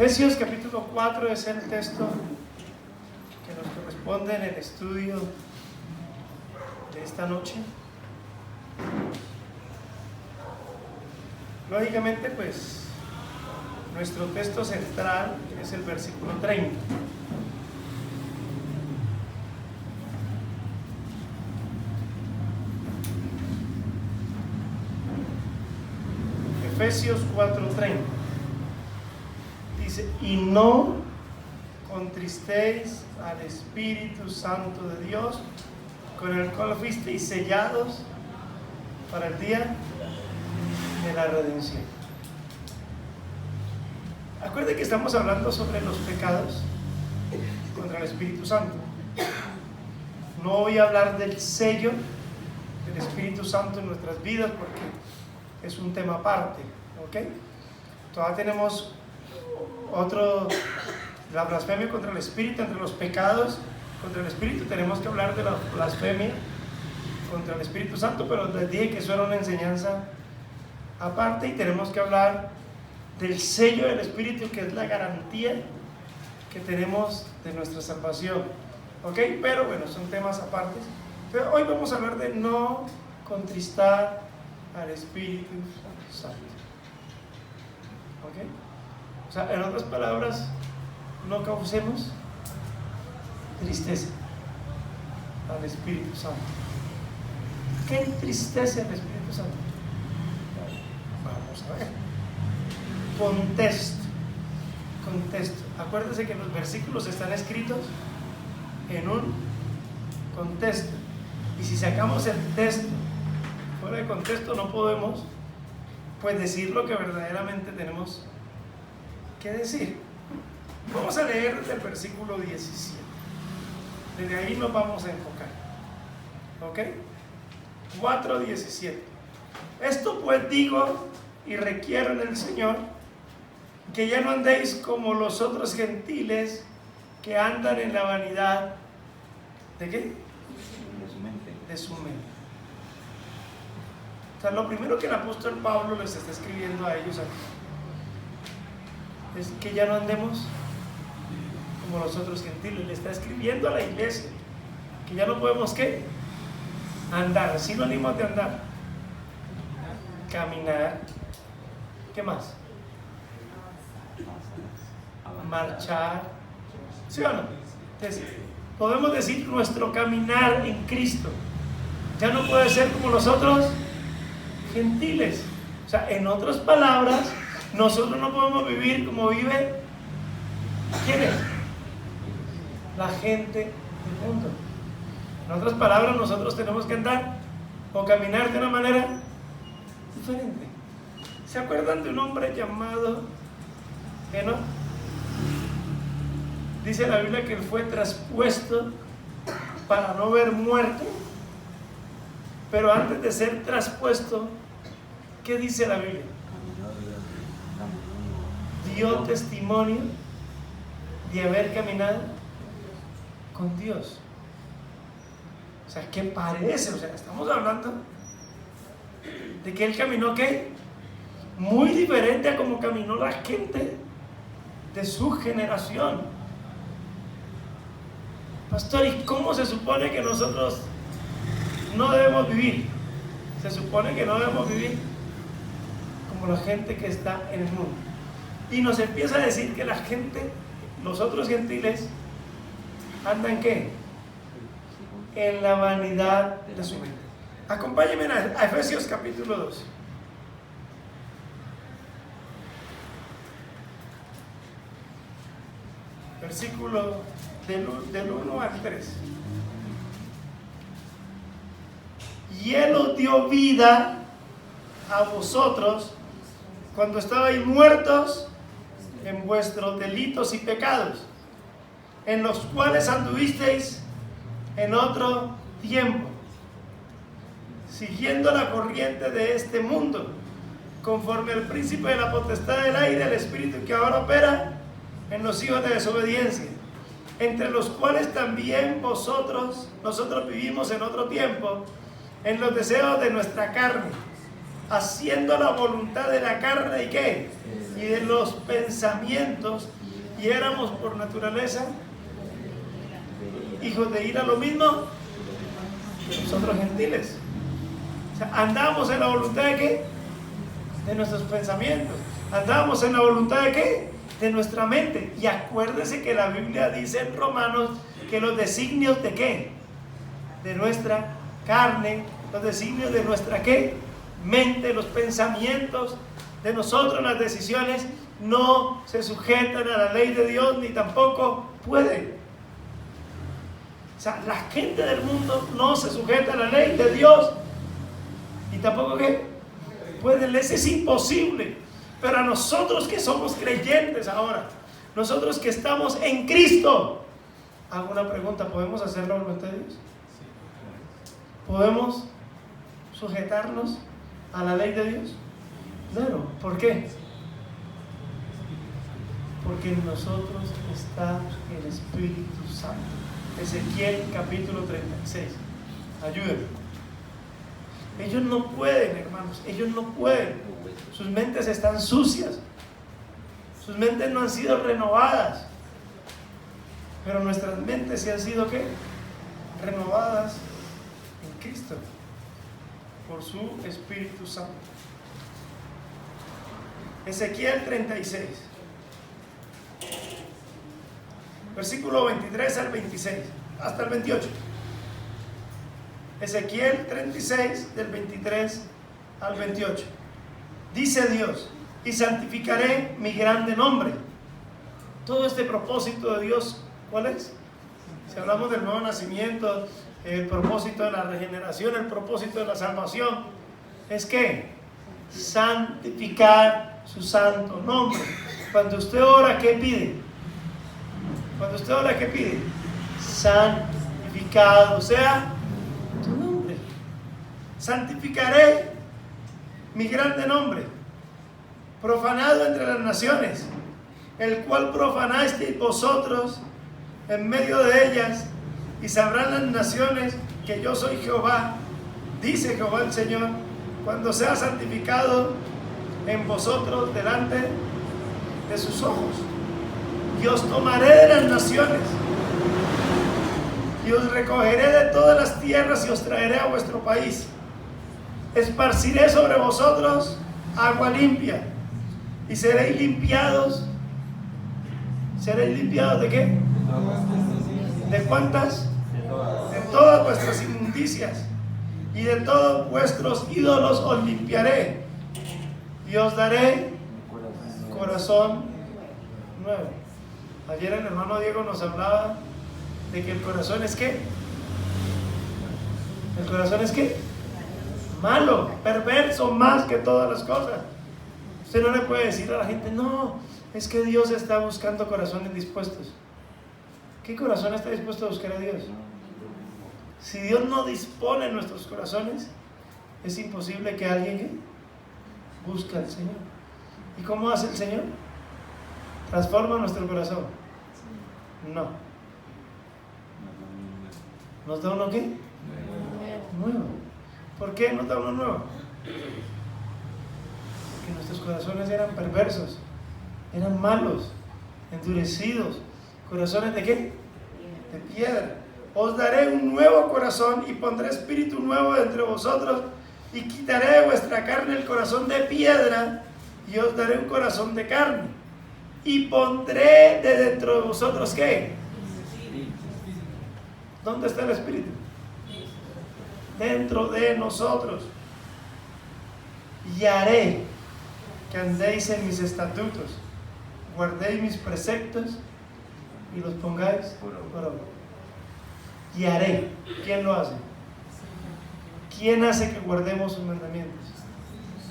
Efesios capítulo 4 es el texto que nos corresponde en el estudio de esta noche. Lógicamente, pues, nuestro texto central es el versículo 30. Efesios 4:30 dice: y no contristéis al Espíritu Santo de Dios, con el cual fuisteis sellados para el día de la redención. Acuérdense que estamos hablando sobre los pecados contra el Espíritu Santo. No voy a hablar del sello del Espíritu Santo en nuestras vidas porque es un tema aparte, ¿ok? Todavía tenemos la blasfemia contra el Espíritu, entre los pecados contra el Espíritu. Tenemos que hablar de la blasfemia contra el Espíritu Santo, pero les dije que eso era una enseñanza aparte, y tenemos que hablar del sello del Espíritu, que es la garantía que tenemos de nuestra salvación, ¿ok? Pero bueno, son temas apartes. Pero hoy vamos a hablar de no contristar al Espíritu Santo, ¿ok? O sea, en otras palabras, no causemos tristeza al Espíritu Santo. ¿Qué entristece al Espíritu Santo? Vamos a ver. Contexto. Acuérdense que los versículos están escritos en un contexto, y si sacamos el texto fuera de contexto no podemos, pues, decir lo que verdaderamente tenemos que decir. Vamos a leer desde el versículo 17. Desde ahí nos vamos a enfocar, ¿ok? 4:17. Esto pues digo y requiero en el Señor, que ya no andéis como los otros gentiles que andan en la vanidad ¿de qué? De su mente. O sea, lo primero que el apóstol Pablo les está escribiendo a ellos aquí es que ya no andemos como los otros gentiles. Le está escribiendo a la iglesia que ya no podemos, ¿qué? Andar, sinónimos de andar: caminar, ¿qué más? Marchar, ¿sí o no? Entonces, podemos decir nuestro caminar en Cristo ya no puede ser como los otros gentiles. O sea, en otras palabras, nosotros no podemos vivir como vive ¿quién es? La gente del mundo. En otras palabras, nosotros tenemos que andar o caminar de una manera diferente. ¿Se acuerdan de un hombre llamado Enoc? Dice la Biblia que él fue traspuesto para no ver muerte, pero antes de ser traspuesto, ¿qué dice la Biblia? Dio testimonio de haber caminado con Dios. O sea, ¿qué parece? O sea, estamos hablando de que él caminó, ¿qué? Muy diferente a como caminó la gente de su generación. Pastor, ¿y cómo se supone que nosotros no debemos vivir? Se supone que no debemos vivir como la gente que está en el mundo. Y nos empieza a decir que la gente, los otros gentiles, andan ¿qué? En la vanidad de su mente. Acompáñenme a Efesios capítulo 2. Versículo del 1 al 3. Y Él os dio vida a vosotros cuando estabais muertos en vuestros delitos y pecados, en los cuales anduvisteis en otro tiempo, siguiendo la corriente de este mundo, conforme al príncipe de la potestad del aire, el espíritu que ahora opera en los hijos de desobediencia, entre los cuales también nosotros vivimos en otro tiempo, en los deseos de nuestra carne, haciendo la voluntad de la carne y ¿qué? Y de los pensamientos, y éramos por naturaleza hijos de ira, lo mismo que nosotros gentiles. O sea, andamos en la voluntad de ¿qué? De nuestros pensamientos. Andamos en la voluntad de ¿qué? De nuestra mente. Y acuérdese que la Biblia dice en Romanos que los designios de ¿qué? De nuestra carne, los designios de nuestra ¿qué? Mente, los pensamientos de nosotros, las decisiones, no se sujetan a la ley de Dios, ni tampoco pueden. O sea, la gente del mundo no se sujeta a la ley de Dios, y tampoco ¿qué? Pueden. Les es imposible. Pero a nosotros que somos creyentes ahora, nosotros que estamos en Cristo, hago una pregunta: ¿podemos hacer la voluntad de Dios? ¿Podemos sujetarnos a la ley de Dios? Claro. ¿Por qué? Porque en nosotros está el Espíritu Santo. Ezequiel capítulo 36. Ayúdenme. Ellos no pueden, hermanos, ellos no pueden. Sus mentes están sucias. Sus mentes no han sido renovadas. Pero nuestras mentes sí han sido ¿qué? Renovadas en Cristo por su Espíritu Santo. Ezequiel 36, versículo 23 al 26, hasta el 28. Ezequiel 36, del 23 al 28. Dice Dios: y santificaré mi grande nombre. Todo este propósito de Dios, ¿cuál es? Si hablamos del nuevo nacimiento, el propósito de la regeneración, el propósito de la salvación, es que santificar su santo nombre. Cuando usted ora, ¿qué pide? Cuando usted ora, ¿qué pide? Santificado sea tu nombre. Santificaré mi grande nombre, profanado entre las naciones, el cual profanasteis vosotros en medio de ellas, y sabrán las naciones que yo soy Jehová, dice Jehová el Señor, cuando sea santificado en vosotros delante de sus ojos. Y os tomaré de las naciones, y os recogeré de todas las tierras, y os traeré a vuestro país. Esparciré sobre vosotros agua limpia, y seréis limpiados. ¿Seréis limpiados de qué? ¿De cuántas? De todas vuestras inmundicias, y de todos vuestros ídolos os limpiaré, y os daré corazón nuevo. Ayer el hermano Diego nos hablaba de que el corazón es ¿qué? El corazón es ¿qué? Malo, perverso más que todas las cosas. Usted no le puede decir a la gente: no, es que Dios está buscando corazones dispuestos. ¿Qué corazón está dispuesto a buscar a Dios? Si Dios no dispone en nuestros corazones, es imposible que alguien busque al Señor. ¿Y cómo hace el Señor? ¿Transforma nuestro corazón? No. ¿Nos da uno qué? Nuevo. ¿Por qué nos da uno nuevo? Porque nuestros corazones eran perversos, eran malos, endurecidos. ¿Corazones de qué? De piedra. Os daré un nuevo corazón, y pondré espíritu nuevo entre vosotros, y quitaré de vuestra carne el corazón de piedra, y os daré un corazón de carne, y pondré de dentro de vosotros ¿qué? ¿Dónde está el espíritu? Dentro de nosotros. Y haré que andéis en mis estatutos, guardéis mis preceptos y los pongáis por obra. Y haré. ¿Quién lo hace? ¿Quién hace que guardemos sus mandamientos?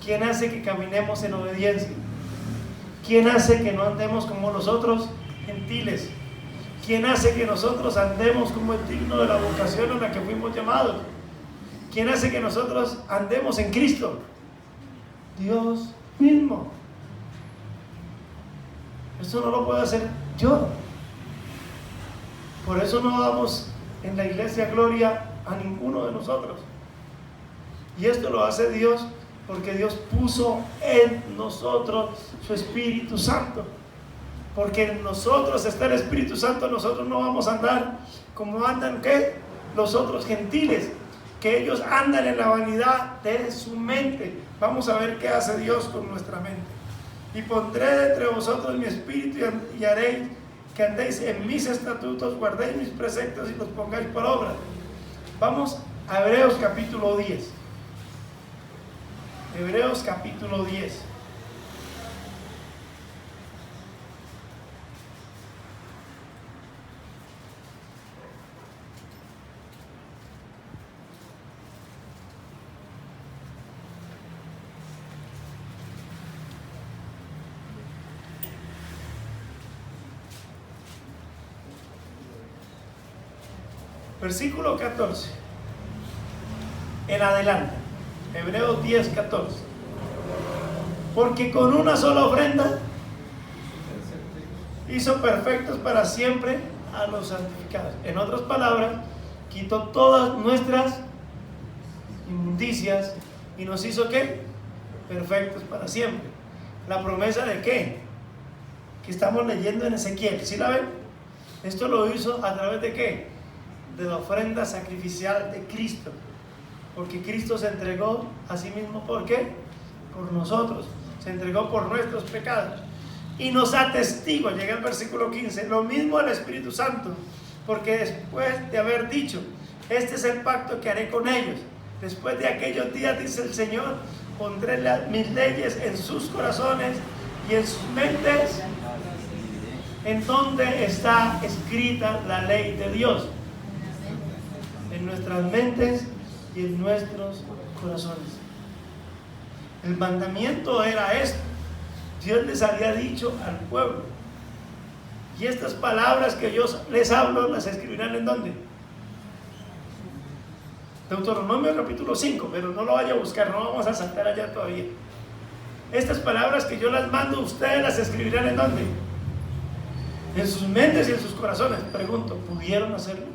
¿Quién hace que caminemos en obediencia? ¿Quién hace que no andemos como los otros gentiles? ¿Quién hace que nosotros andemos como el digno de la vocación a la que fuimos llamados? ¿Quién hace que nosotros andemos en Cristo? Dios mismo. Eso no lo puedo hacer yo. Por eso no damos en la iglesia gloria a ninguno de nosotros. Y esto lo hace Dios Porque Dios puso en nosotros su Espíritu Santo. Porque en nosotros está el Espíritu Santo. Nosotros no vamos a andar como andan, ¿qué? Los otros gentiles, que ellos andan en la vanidad de su mente. Vamos a ver qué hace Dios con nuestra mente. Y pondré entre vosotros mi espíritu y haréis que andéis en mis estatutos, guardéis mis preceptos y los pongáis por obra. Vamos a Hebreos capítulo 10. Hebreos capítulo 10. Versículo 14 en adelante. Hebreos 10, 14. Porque con una sola ofrenda hizo perfectos para siempre a los santificados. En otras palabras, quitó todas nuestras inmundicias y nos hizo ¿qué? Perfectos para siempre. ¿La promesa de qué? Que estamos leyendo en Ezequiel. ¿Sí la ven? Esto lo hizo a través de ¿qué? De la ofrenda sacrificial de Cristo. Porque Cristo se entregó a sí mismo. ¿Por qué? Por nosotros. Se entregó por nuestros pecados. Y nos atestigua, llega el versículo 15, lo mismo el Espíritu Santo. Porque después de haber dicho, este es el pacto que haré con ellos. Después de aquellos días, dice el Señor, pondré mis leyes en sus corazones y en sus mentes, en donde está escrita la ley de Dios. En nuestras mentes y en nuestros corazones. El mandamiento era esto. Dios les había dicho al pueblo, y estas palabras que yo les hablo las escribirán ¿en dónde? Deuteronomio capítulo 5, pero no lo vaya a buscar, no vamos a saltar allá todavía. Estas palabras que yo las mando, ustedes las escribirán ¿en dónde? En sus mentes y en sus corazones. Pregunto, ¿pudieron hacerlo?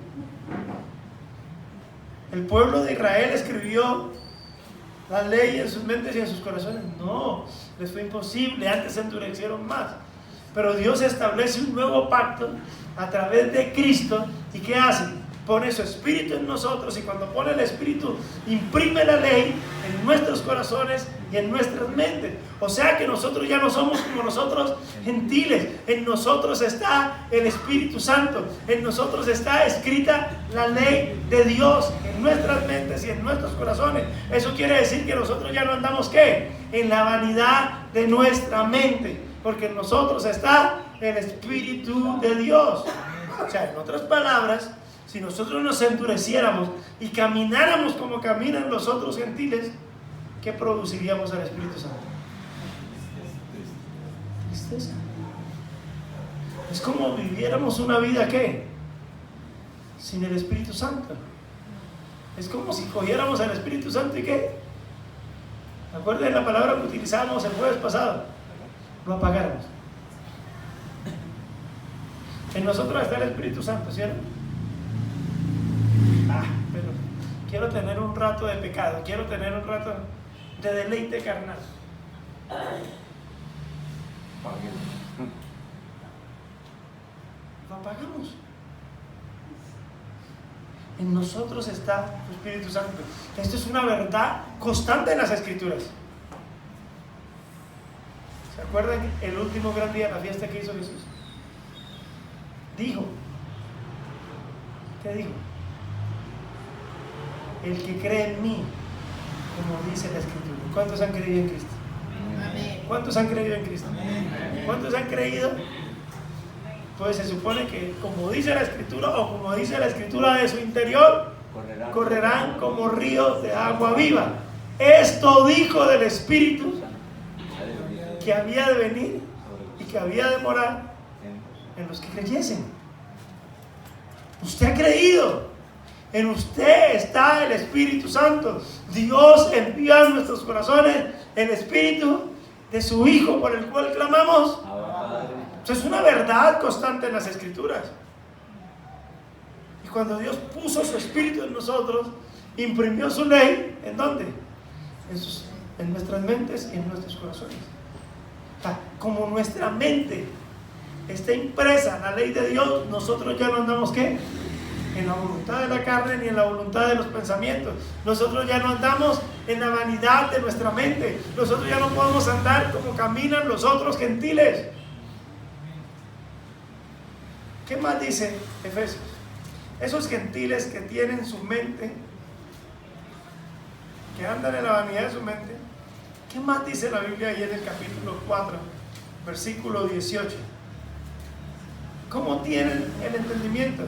¿El pueblo de Israel escribió la ley en sus mentes y en sus corazones? No, les fue imposible, antes se endurecieron más. Pero Dios establece un nuevo pacto a través de Cristo. ¿Y qué hace? Pone su Espíritu en nosotros, y cuando pone el Espíritu, imprime la ley en nuestros corazones y en nuestras mentes. O sea que nosotros ya no somos como nosotros gentiles. En nosotros está el Espíritu Santo. En nosotros está escrita la ley de Dios en nuestras mentes y en nuestros corazones. Eso quiere decir que nosotros ya no andamos ¿qué? En la vanidad de nuestra mente, porque en nosotros está el Espíritu de Dios. O sea, en otras palabras, si nosotros nos endureciéramos y camináramos como caminan los otros gentiles, ¿qué produciríamos al Espíritu Santo? Tristeza. Es como viviéramos una vida ¿qué? Sin el Espíritu Santo. Es como si cogiéramos al Espíritu Santo y ¿qué? ¿Acuerdan la palabra que utilizábamos el jueves pasado? Lo apagáramos. En nosotros está el Espíritu Santo, ¿cierto? Pero quiero tener un rato de pecado, quiero tener un rato de deleite carnal. Lo apagamos. En nosotros está el Espíritu Santo. Esto es una verdad constante en las Escrituras. ¿Se acuerdan el último gran día de la fiesta que hizo Jesús? Dijo, ¿qué dijo? El que cree en mí, como dice la Escritura. ¿Cuántos han creído en Cristo? Amén. ¿Cuántos han creído en Cristo? Amén. ¿Cuántos han creído? Pues se supone que, como dice la Escritura, o como dice la Escritura, de su interior correrán como ríos de agua viva. Esto dijo del Espíritu que había de venir y que había de morar en los que creyesen. Usted ha creído. En usted está el Espíritu Santo. Dios envía a nuestros corazones el Espíritu de su Hijo, por el cual clamamos. Eso es una verdad constante en las Escrituras. Y cuando Dios puso su Espíritu en nosotros, imprimió su ley, ¿en dónde? en nuestras mentes y en nuestros corazones. Como nuestra mente está impresa en la ley de Dios, nosotros ya no andamos ¿qué? En la voluntad de la carne ni en la voluntad de los pensamientos. Nosotros ya no andamos en la vanidad de nuestra mente. Nosotros ya no podemos andar como caminan los otros gentiles. ¿Qué más dice Efesios? Esos gentiles que tienen su mente, que andan en la vanidad de su mente. ¿Qué más dice la Biblia ahí en el capítulo 4, versículo 18? ¿Cómo tienen el entendimiento?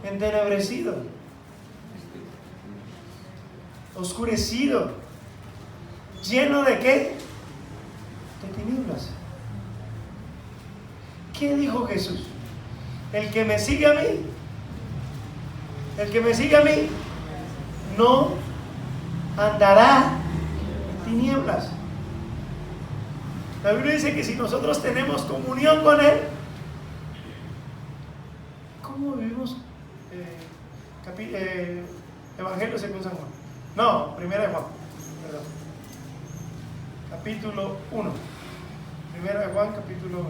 Entenebrecido, oscurecido, lleno de ¿qué? De tinieblas. ¿Qué dijo Jesús? El que me sigue a mí, no andará en tinieblas. La Biblia dice que si nosotros tenemos comunión con Él, ¿cómo vivimos? Evangelio según San Juan. No, primera de Juan, perdón. Capítulo 1. Primera de Juan, capítulo 1.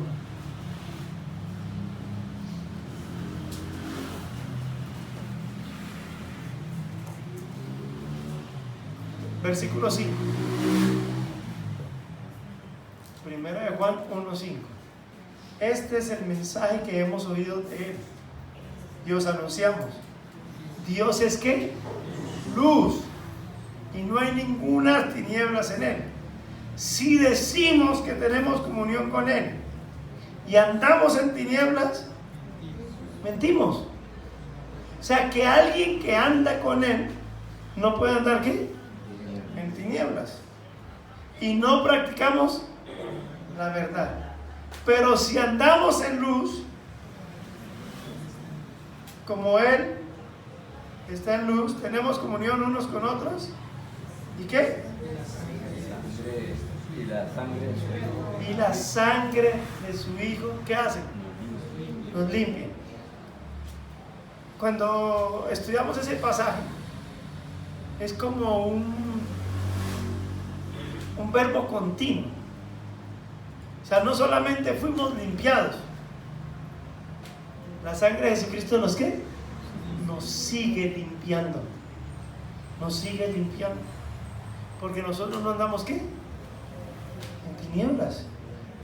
Versículo 5. Primera de Juan 1:5. Este es el mensaje que hemos oído de Él y os anunciamos. Dios es ¿qué? Luz, y no hay ninguna tinieblas en Él. Si decimos que tenemos comunión con Él y andamos en tinieblas, mentimos. O sea que alguien que anda con Él no puede andar ¿qué? En tinieblas. Y no practicamos la verdad. Pero si andamos en luz, como Él está en luz, tenemos comunión unos con otros. ¿Y qué? Y la sangre de su Hijo. Y la sangre de su Hijo, ¿qué hace? Nos limpia. Cuando estudiamos ese pasaje, es como un verbo continuo. O sea, no solamente fuimos limpiados, la sangre de Jesucristo nos ¿qué? Nos sigue limpiando. Nos sigue limpiando. Porque nosotros no andamos ¿qué? En tinieblas.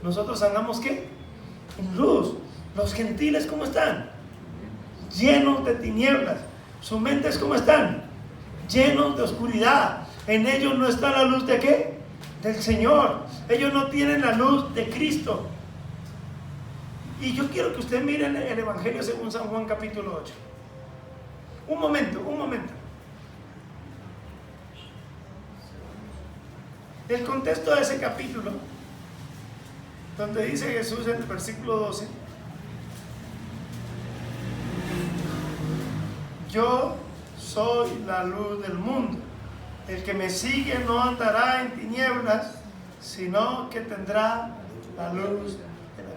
Nosotros andamos ¿qué? En luz. Los gentiles ¿cómo están? Llenos de tinieblas. Sus mentes ¿cómo están? Llenos de oscuridad. En ellos no está la luz de ¿qué? Del Señor. Ellos no tienen la luz de Cristo. Y yo quiero que usted mire el Evangelio según San Juan capítulo 8. Un momento. El contexto de ese capítulo, donde dice Jesús en el versículo 12, yo soy la luz del mundo. El que me sigue no andará en tinieblas, sino que tendrá la luz de la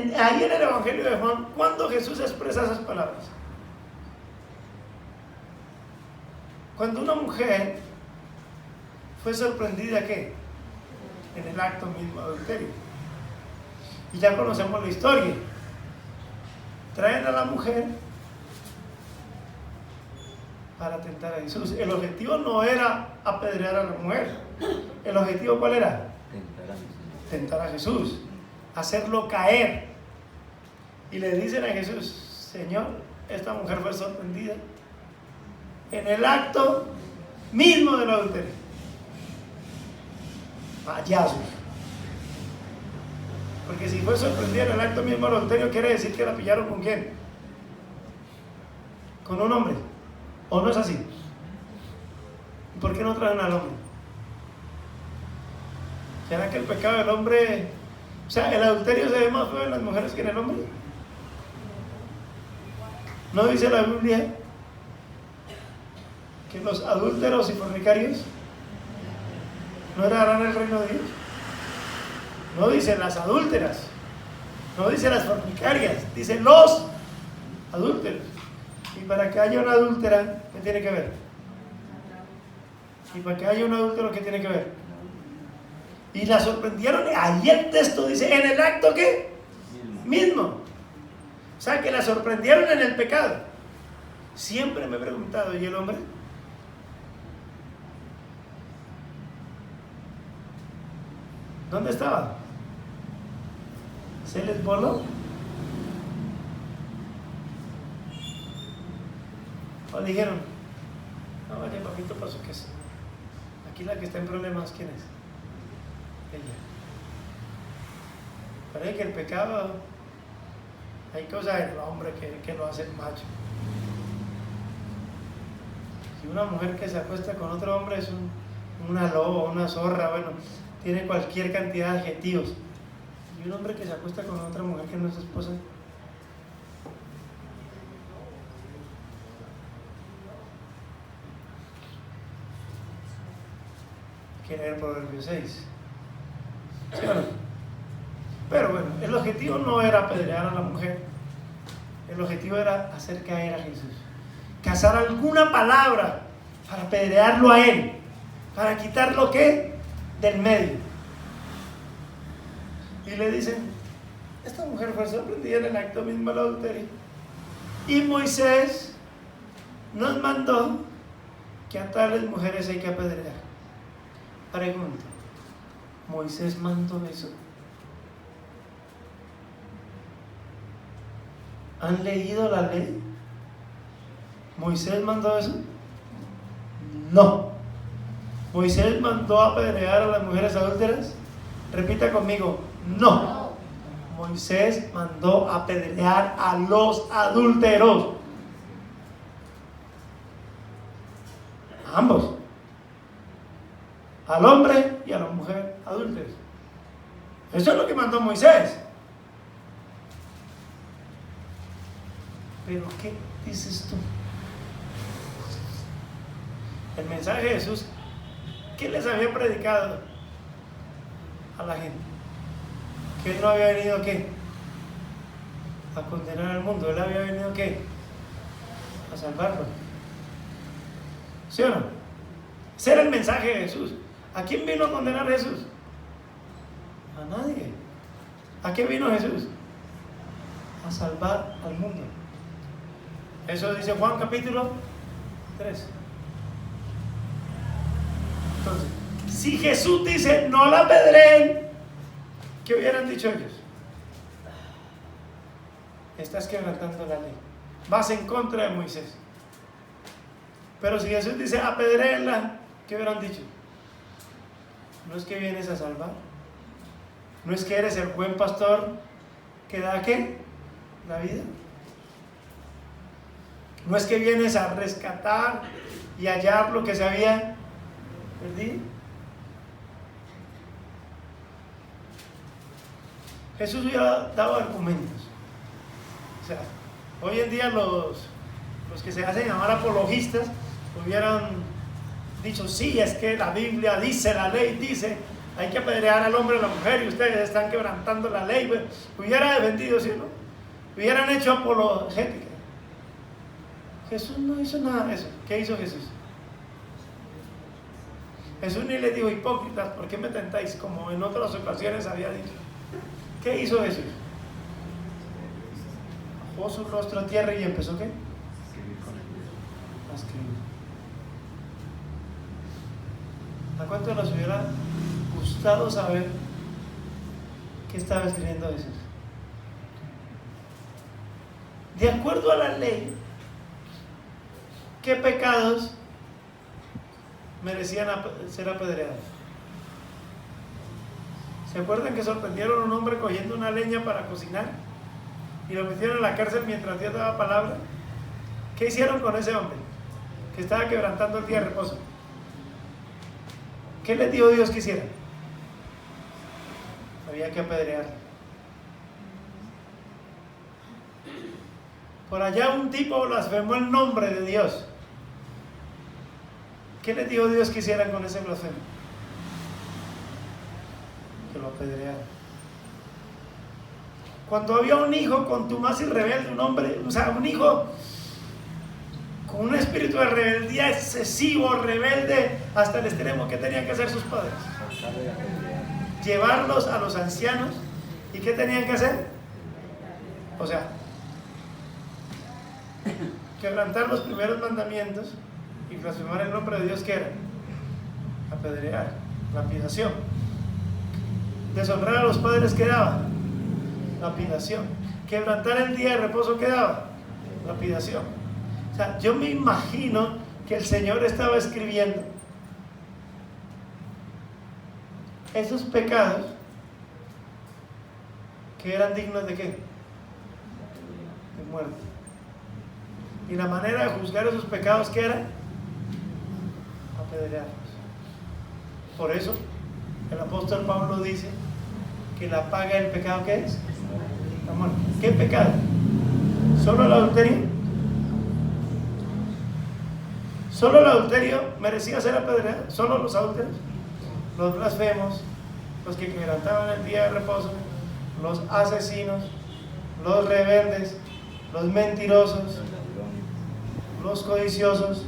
vida. Ahí en el Evangelio de Juan, ¿cuándo Jesús expresa esas palabras? Cuando una mujer fue sorprendida, ¿qué? En el acto mismo de adulterio. Y ya conocemos la historia. Traen a la mujer para tentar a Jesús. El objetivo no era apedrear a la mujer. ¿El objetivo cuál era? Tentar a Jesús. Hacerlo caer. Y le dicen a Jesús, Señor, esta mujer fue sorprendida en el acto mismo del adulterio. Payasos. Porque si fue sorprendida en el acto mismo del adulterio, quiere decir que la pillaron ¿con quién? Con un hombre. ¿O no es así? ¿Y por qué no traen al hombre? ¿Será que el pecado del hombre, o sea, el adulterio se ve más feo en las mujeres que en el hombre? ¿No dice la Biblia que los adúlteros y fornicarios no heredarán el reino de Dios? No dice las adúlteras, no dice las fornicarias, dice los adúlteros. Y para que haya una adúltera, ¿qué tiene que ver? Y para que haya un adúltero, ¿qué tiene que ver? Y la sorprendieron, ahí el texto dice, ¿en el acto qué? Mismo. O sea, que la sorprendieron en el pecado. Siempre me he preguntado, ¿y el hombre? ¿Dónde estaba? ¿Se les voló? ¿O dijeron, no, vaya papito para su queso? Aquí la que está en problemas, ¿quién es? Ella. Parece que el pecado, hay cosas en el hombre que lo hacen macho. Si una mujer que se acuesta con otro hombre es una loba, una zorra, bueno, tiene cualquier cantidad de adjetivos. Y un hombre que se acuesta con otra mujer que no es su esposa, hay que leer Proverbios 6. ¿Sí o no? Pero bueno, el objetivo no era apedrear a la mujer. El objetivo era hacer caer a Jesús. Cazar alguna palabra para apedrearlo a él. Para quitarlo, ¿qué? Del medio. Y le dicen, esta mujer fue sorprendida en el acto mismo del adulterio. Y Moisés nos mandó que a tales mujeres hay que apedrear. Pregunta, ¿Moisés mandó eso? ¿Han leído la ley? ¿Moisés mandó eso? No. ¿Moisés mandó apedrear a las mujeres adúlteras? Repita conmigo, no. Moisés mandó apedrear a los adúlteros. A ambos. Al hombre y a la mujer adúlteros. Eso es lo que mandó Moisés. Pero ¿qué dices tú? El mensaje de Jesús, ¿qué les había predicado a la gente? Que él no había venido ¿qué? A condenar al mundo. Él había venido ¿qué? A salvarlo. ¿Sí o no? Ese era el mensaje de Jesús. ¿A quién vino a condenar Jesús? A nadie. ¿A qué vino Jesús? A salvar al mundo. Eso dice Juan capítulo 3. Entonces, si Jesús dice no la apedreen, ¿qué hubieran dicho ellos? Estás quebrantando la ley, vas en contra de Moisés. Pero si Jesús dice apedréenla, ¿qué hubieran dicho? ¿No es que vienes a salvar? ¿No es que eres el buen pastor que da ¿qué? La vida. ¿No es que vienes a rescatar y hallar lo que se había perdido? Jesús hubiera dado argumentos. O sea, hoy en día los que se hacen llamar apologistas hubieran dicho, sí, es que la Biblia dice, la ley dice, hay que apedrear al hombre y a la mujer y ustedes están quebrantando la ley. Pues, hubiera defendido, ¿sí o no? Hubieran hecho apologética. Jesús no hizo nada de eso. ¿Qué hizo Jesús? Jesús ni les dijo, hipócritas, ¿por qué me tentáis? Como en otras ocasiones había dicho. ¿Qué hizo Jesús? Bajó su rostro a tierra y empezó ¿qué? A escribir. ¿A cuánto nos hubiera gustado saber qué estaba escribiendo Jesús? De acuerdo a la ley, ¿qué pecados merecían ser apedreados? ¿Se acuerdan que sorprendieron a un hombre cogiendo una leña para cocinar y lo metieron en la cárcel mientras Dios daba palabra? ¿Qué hicieron con ese hombre que estaba quebrantando el día de reposo? ¿Qué les dijo Dios que hiciera? Había que apedrearlo. Por allá un tipo blasfemó el nombre de Dios. ¿Qué les dijo Dios que hicieran con ese blasfemo? Que lo apedrearan. Cuando había un hijo contumaz y rebelde, un hombre, o sea, un hijo un espíritu de rebeldía excesivo, rebelde, hasta el extremo. ¿Qué tenían que hacer sus padres? Llevarlos a los ancianos. ¿Y qué tenían que hacer? O sea, quebrantar los primeros mandamientos y blasfemar el nombre de Dios. ¿Qué era? Apedrear, lapidación. Deshonrar a los padres, ¿qué daba? Lapidación. Quebrantar el día de reposo, ¿qué daba? Lapidación. O sea, yo me imagino que el Señor estaba escribiendo esos pecados que eran dignos ¿de qué? De muerte. Y la manera de juzgar esos pecados, ¿qué era? Apedrearlos. Por eso el apóstol Pablo dice que la paga del pecado, ¿qué es? La muerte. ¿Qué pecado? ¿Solo el adulterio? ¿Solo el adulterio merecía ser apedreado? ¿Solo los adúlteros? Los blasfemos, los que quebrantaban el día de reposo, los asesinos, los rebeldes, los mentirosos, los codiciosos,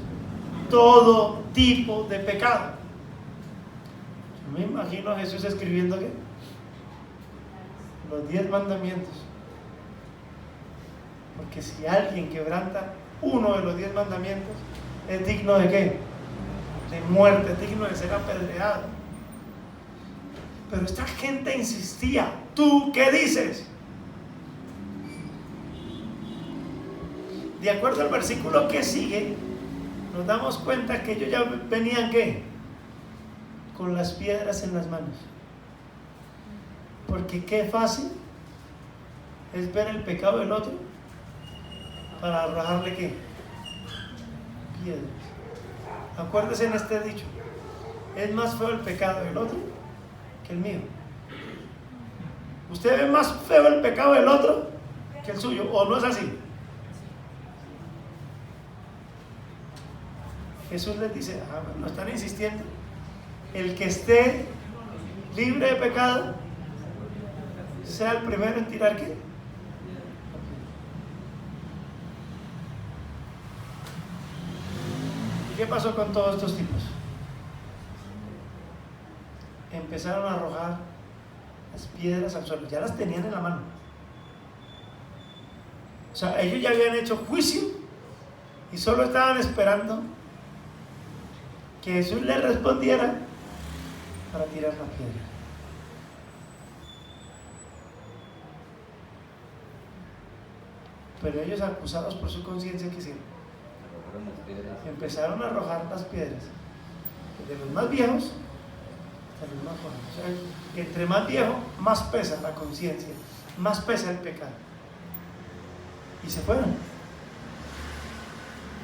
todo tipo de pecado. Yo me imagino a Jesús escribiendo ¿qué? Los 10 mandamientos. Porque si alguien quebranta uno de los 10 mandamientos, es digno ¿de qué? De muerte, es digno de ser apedreado. Pero esta gente insistía. ¿Tú qué dices? De acuerdo al versículo que sigue, nos damos cuenta que ellos ya venían ¿qué? Con las piedras en las manos. Porque qué fácil es ver el pecado del otro para arrojarle ¿qué? Piedras. Acuérdese en este dicho: es más feo el pecado del otro que el mío. ¿Usted ve más feo el pecado del otro que el suyo? ¿O no es así? Jesús les dice, no están insistiendo, el que esté libre de pecado sea el primero en tirar ¿qué? ¿Y qué pasó con todos estos tipos? Empezaron a arrojar las piedras al suelo, ya las tenían en la mano. O sea, ellos ya habían hecho juicio y solo estaban esperando que Jesús les respondiera para tirar la piedra. Pero ellos, acusados por su conciencia, ¿qué hicieron? Empezaron a arrojar las piedras, desde los más viejos hasta los más jóvenes. O sea, que entre más viejo, más pesa la conciencia, más pesa el pecado. Y se fueron.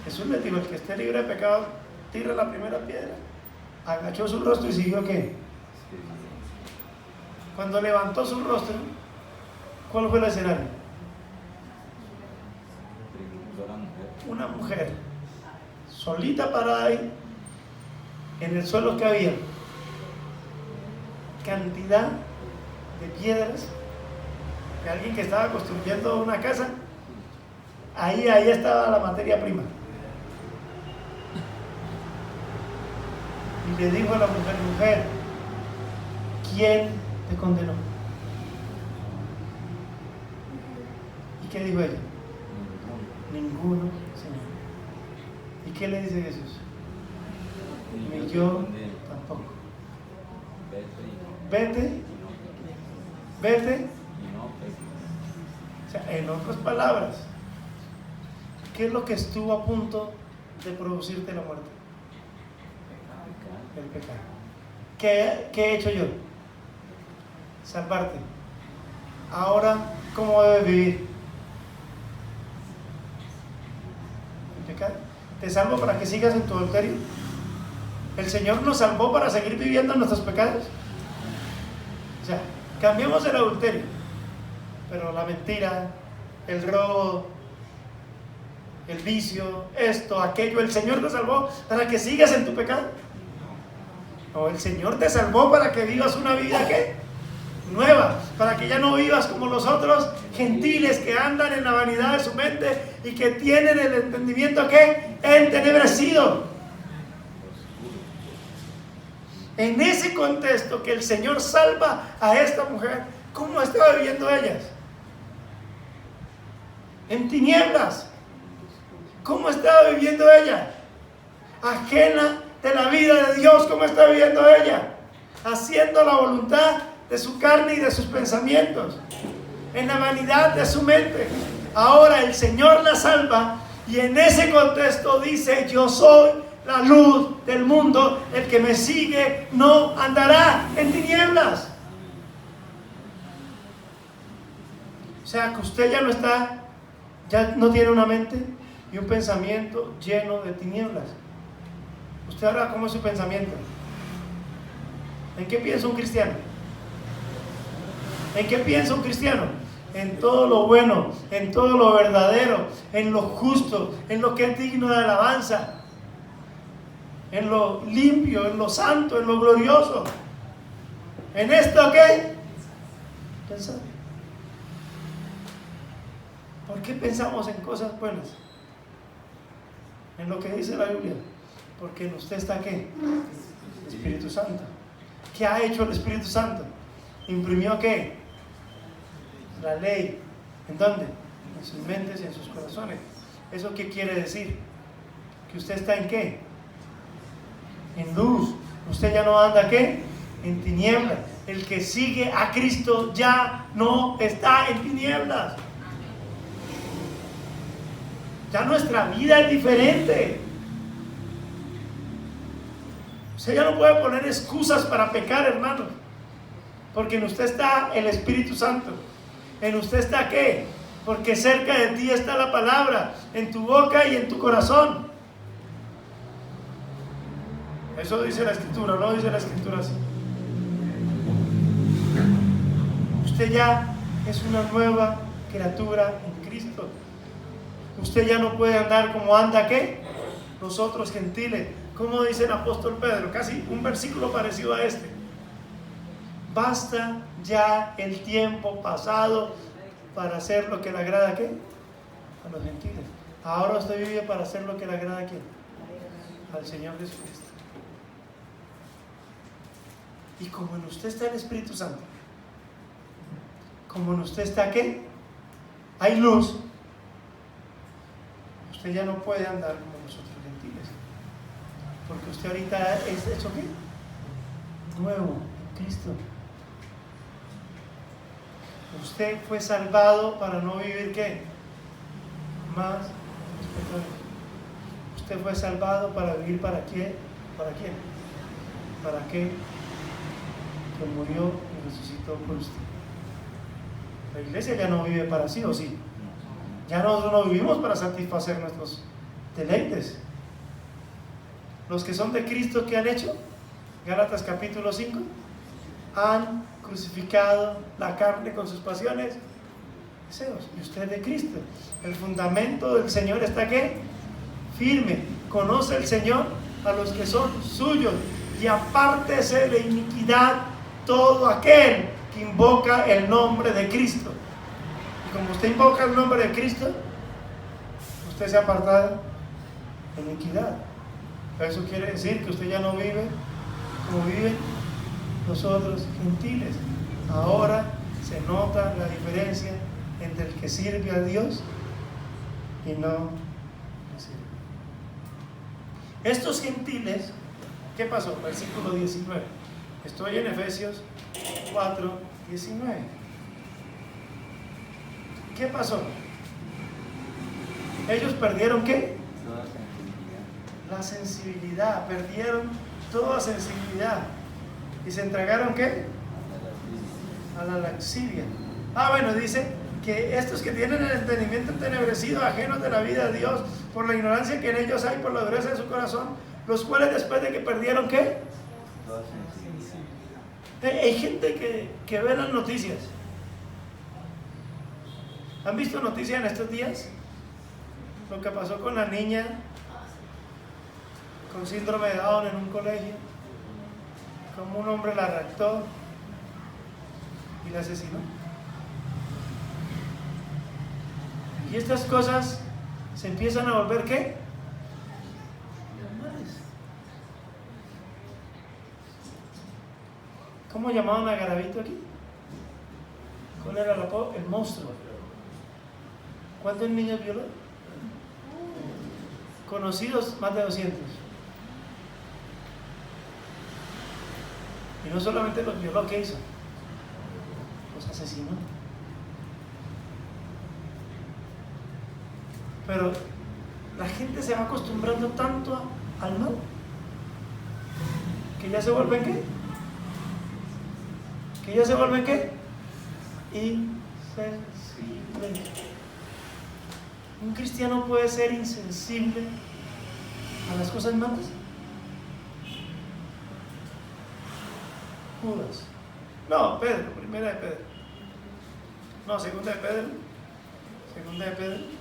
Jesús les dijo: el que esté libre de pecado, tira la primera piedra. Agachó su rostro y siguió ¿qué? Cuando levantó su rostro, ¿cuál fue el escenario? Una mujer solita parada ahí, en el suelo que había cantidad de piedras de alguien que estaba construyendo una casa. Ahí estaba la materia prima. Y le dijo a la mujer: mujer, ¿quién te condenó? ¿Y qué dijo ella? Ninguno, Señor. ¿Y qué le dice Jesús? Ni yo tampoco. Vete. O sea, en otras palabras, ¿qué es lo que estuvo a punto de producirte la muerte? El pecado. ¿Qué he hecho yo? Salvarte. Ahora, ¿cómo debes vivir? El pecado. ¿Te salvo para que sigas en tu adulterio? ¿El Señor nos salvó para seguir viviendo en nuestros pecados? O sea, cambiamos el adulterio, pero la mentira, el robo, el vicio, esto, aquello, ¿el Señor te salvó para que sigas en tu pecado? No, el Señor te salvó para que vivas una vida ¿qué? nueva, para que ya no vivas como los otros gentiles que andan en la vanidad de su mente y que tienen el entendimiento que entenebrecido. En ese contexto que el Señor salva a esta mujer, ¿cómo estaba viviendo ellas? En tinieblas. ¿Cómo estaba viviendo ella? Ajena de la vida de Dios. ¿Cómo estaba viviendo ella? Haciendo la voluntad de su carne y de sus pensamientos, en la vanidad de su mente. Ahora el Señor la salva y en ese contexto dice: yo soy la luz del mundo, el que me sigue no andará en tinieblas. O sea que usted ya no tiene una mente y un pensamiento lleno de tinieblas. Usted ahora, ¿cómo es su pensamiento? ¿En qué piensa un cristiano? ¿En qué piensa un cristiano? En todo lo bueno, en todo lo verdadero, en lo justo, en lo que es digno de alabanza, en lo limpio, en lo santo, en lo glorioso. ¿En esto qué? Pensar. ¿Por qué pensamos en cosas buenas? En lo que dice la Biblia. Porque en usted está ¿qué? El Espíritu Santo. ¿Qué ha hecho el Espíritu Santo? ¿Imprimió qué? La ley. ¿En dónde? En sus mentes y en sus corazones. ¿Eso qué quiere decir? Que usted está en qué? En luz. Usted ya no anda ¿qué? En tinieblas. El que sigue a Cristo ya no está en tinieblas. Ya nuestra vida es diferente. Usted ya no puede poner excusas para pecar, hermano, porque en usted está el Espíritu Santo. ¿En usted está qué? Porque cerca de ti está la palabra, en tu boca y en tu corazón. Eso dice la Escritura, no dice la Escritura así. Usted ya es una nueva criatura en Cristo. Usted ya no puede andar como anda ¿qué? Los otros gentiles. Como dice el apóstol Pedro, casi un versículo parecido a este. Basta ya el tiempo pasado para hacer lo que le agrada ¿a qué? A los gentiles. Ahora usted vive para hacer lo que le agrada ¿a quién? Al Señor Jesucristo. Y como en usted está el Espíritu Santo, como en usted está ¿qué? Hay luz. Usted ya no puede andar como los otros gentiles. Porque usted ahorita es hecho ¿qué? Nuevo en Cristo. Usted fue salvado para no vivir ¿qué? Más pecadores. Usted fue salvado para vivir ¿para quién? ¿Para quién? ¿Para qué? Que murió y resucitó por usted. La iglesia ya no vive para sí, ¿o sí? Ya nosotros no vivimos para satisfacer nuestros deleites. Los que son de Cristo, ¿qué han hecho? Gálatas capítulo 5. Han crucificado la carne con sus pasiones, deseos. Y usted es de Cristo. El fundamento del Señor está ¿qué? Firme. Conoce el Señor a los que son suyos. Y apártese de iniquidad todo aquel que invoca el nombre de Cristo. Y como usted invoca el nombre de Cristo, usted se ha apartado de iniquidad. Eso quiere decir que usted ya no vive como viven los otros gentiles. Ahora se nota la diferencia entre el que sirve a Dios y no le sirve. Estos gentiles, ¿qué pasó? Versículo 19. Estoy en Efesios 4, 19. ¿Qué pasó? Ellos perdieron ¿qué? La sensibilidad, perdieron toda sensibilidad y se entregaron ¿qué? A la lascivia. Bueno, dice que estos que tienen el entendimiento entenebrecido, ajenos de la vida de Dios, por la ignorancia que en ellos hay, por la dureza de su corazón, los cuales después de que perdieron ¿qué? Hay gente que ve las noticias. ¿Han visto noticias en estos días? Lo que pasó con la niña con síndrome de Down en un colegio, como un hombre la raptó y la asesinó. Y estas cosas se empiezan a volver ¿qué? Normales. ¿Cómo llamaban a Garavito aquí? ¿Cuál era el apodo? El monstruo. ¿Cuántos niños violó? Conocidos, más de 200. Y no solamente los violó, ¿qué hizo? Los asesinó. Pero la gente se va acostumbrando tanto al mal que ya se vuelven ¿qué? Que ya se vuelven ¿qué? Insensibles. ¿Un cristiano puede ser insensible a las cosas malas? Judas. No, Pedro, primera de Pedro. No, segunda de Pedro. Segunda de Pedro.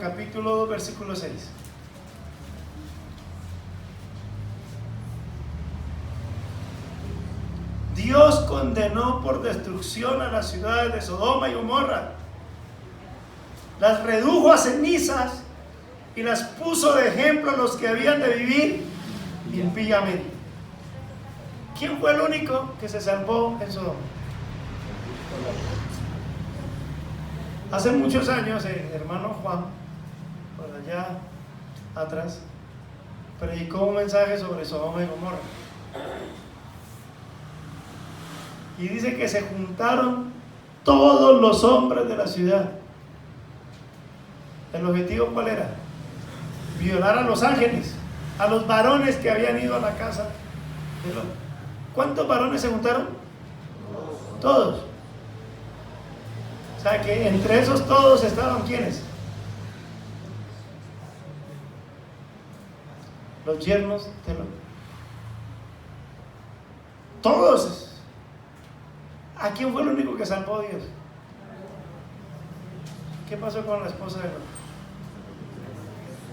Capítulo 2, versículo 6. Dios condenó por destrucción a las ciudades de Sodoma y Gomorra, las redujo a cenizas y las puso de ejemplo a los que habían de vivir impíamente. ¿Quién fue el único que se salvó en Sodoma? Hace muchos años el hermano Juan, por allá atrás, predicó un mensaje sobre Sodoma y Gomorra. Y dice que se juntaron todos los hombres de la ciudad. ¿El objetivo cuál era? Violar a los ángeles, a los varones que habían ido a la casa de Lot. ¿Cuántos varones se juntaron? Todos. O sea que entre esos todos estaban ¿quiénes? Los yernos de Lot. Todos. ¿A quién fue el único que salvó Dios? ¿Qué pasó con la esposa de Lot?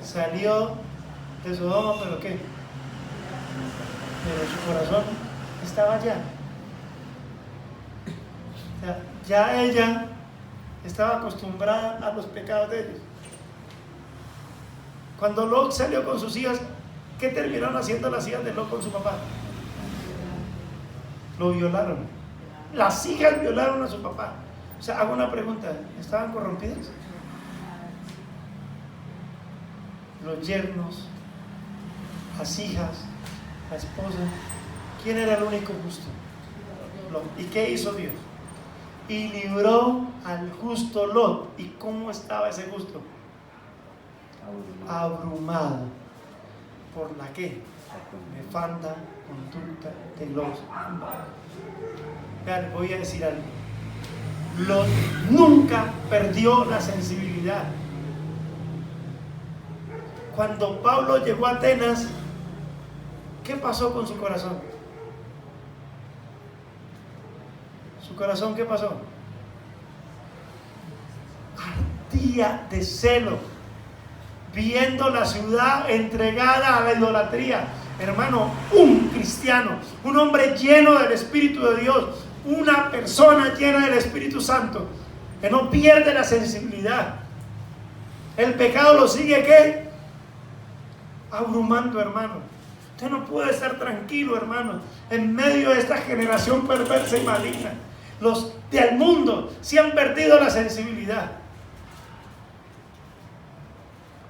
Salió de Sodoma, ¿pero qué? Pero su corazón estaba allá. O sea, ya ella estaba acostumbrada a los pecados de ellos. Cuando Lot salió con sus hijas, ¿qué terminaron haciendo las hijas de Lot con su papá? Lo violaron. Las hijas violaron a su papá. O sea, hago una pregunta, ¿estaban corrompidas? Los yernos, las hijas, la esposa. ¿Quién era el único justo? Lot. ¿Y qué hizo Dios? Y libró al justo Lot. ¿Y cómo estaba ese justo? Abrumado. ¿Por la qué? Nefanda conducta de los. Vean, voy a decir algo. Lot nunca perdió la sensibilidad. Cuando Pablo llegó a Atenas, ¿qué pasó con su corazón? ¿Su corazón qué pasó? Ardía de celo, viendo la ciudad entregada a la idolatría. Hermano, un cristiano, un hombre lleno del Espíritu de Dios, una persona llena del Espíritu Santo, que no pierde la sensibilidad. El pecado lo sigue ¿qué? Abrumando, hermano. Usted no puede estar tranquilo, hermano, en medio de esta generación perversa y maligna. Los del mundo se han perdido la sensibilidad.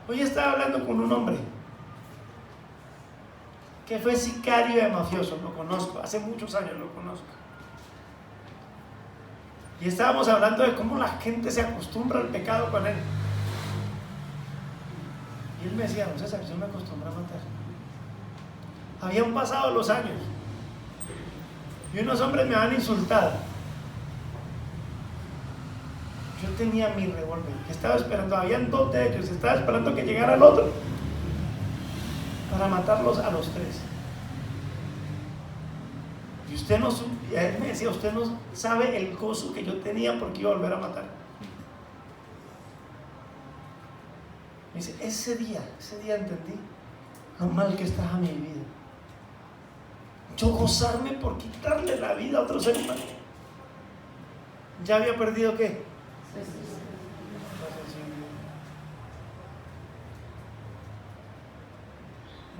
Hoy estaba hablando con un hombre que fue sicario de mafioso, lo conozco, hace muchos años lo conozco. Y estábamos hablando de cómo la gente se acostumbra al pecado con él. Y él me decía, no César, yo me acostumbré a matar. Habían pasado los años y unos hombres me habían insultado. Yo tenía mi revólver, estaba esperando, habían 2 de ellos, estaba esperando que llegara el otro para matarlos a los 3. Y usted no, y él me decía, usted no sabe el gozo que yo tenía porque iba a volver a matar. Me dice, ese día entendí lo mal que estaba mi vida. Yo gozarme por quitarle la vida a otro ser humano. ¿Ya había perdido qué? La sensibilidad.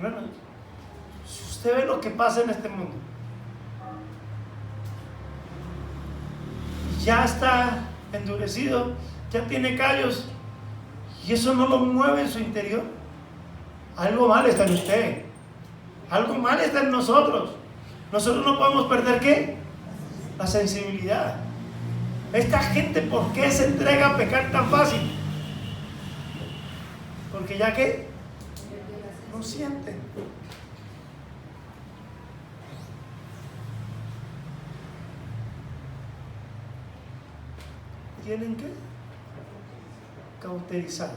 Bueno, si usted ve lo que pasa en este mundo, ya está endurecido, ya tiene callos, y eso no lo mueve en su interior, algo mal está en usted, algo mal está en nosotros. Nosotros no podemos perder ¿qué? La sensibilidad. Esta gente, ¿por qué se entrega a pecar tan fácil? Porque ya que no sienten. Tienen que cauterizar.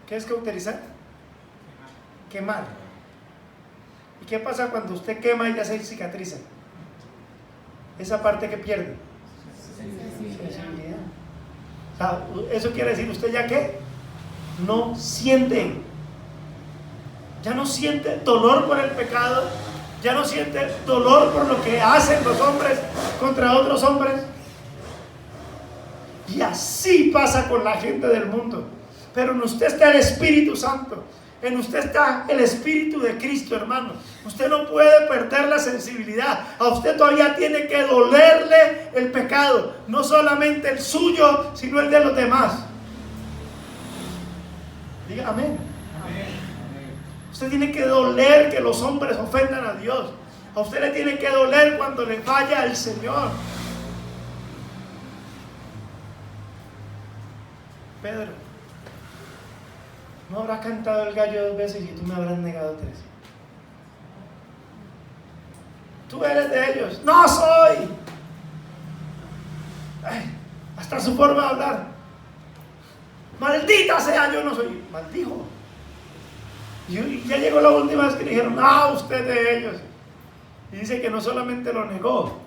¿Qué es cauterizar? Quemar. ¿Y qué pasa cuando usted quema y ya se cicatriza? Esa parte que pierde. Sensibilidad. O sea, eso quiere decir, ¿usted ya qué? No siente. Ya no siente dolor por el pecado. Ya no siente dolor por lo que hacen los hombres contra otros hombres. Y así pasa con la gente del mundo. Pero en usted está el Espíritu Santo. En usted está el Espíritu de Cristo, hermano. Usted no puede perder la sensibilidad. A usted todavía tiene que dolerle el pecado. No solamente el suyo, sino el de los demás. Diga amén. Usted tiene que doler que los hombres ofendan a Dios. A usted le tiene que doler cuando le falla el Señor. Pedro, ¿no habrá cantado el gallo 2 veces y tú me habrás negado 3? Tú eres de ellos. ¡No soy! Ay, hasta su forma de hablar. Maldita sea, yo no soy. Maldijo. Y ya llegó la última vez que le dijeron, no, usted de ellos. Y dice que no solamente lo negó,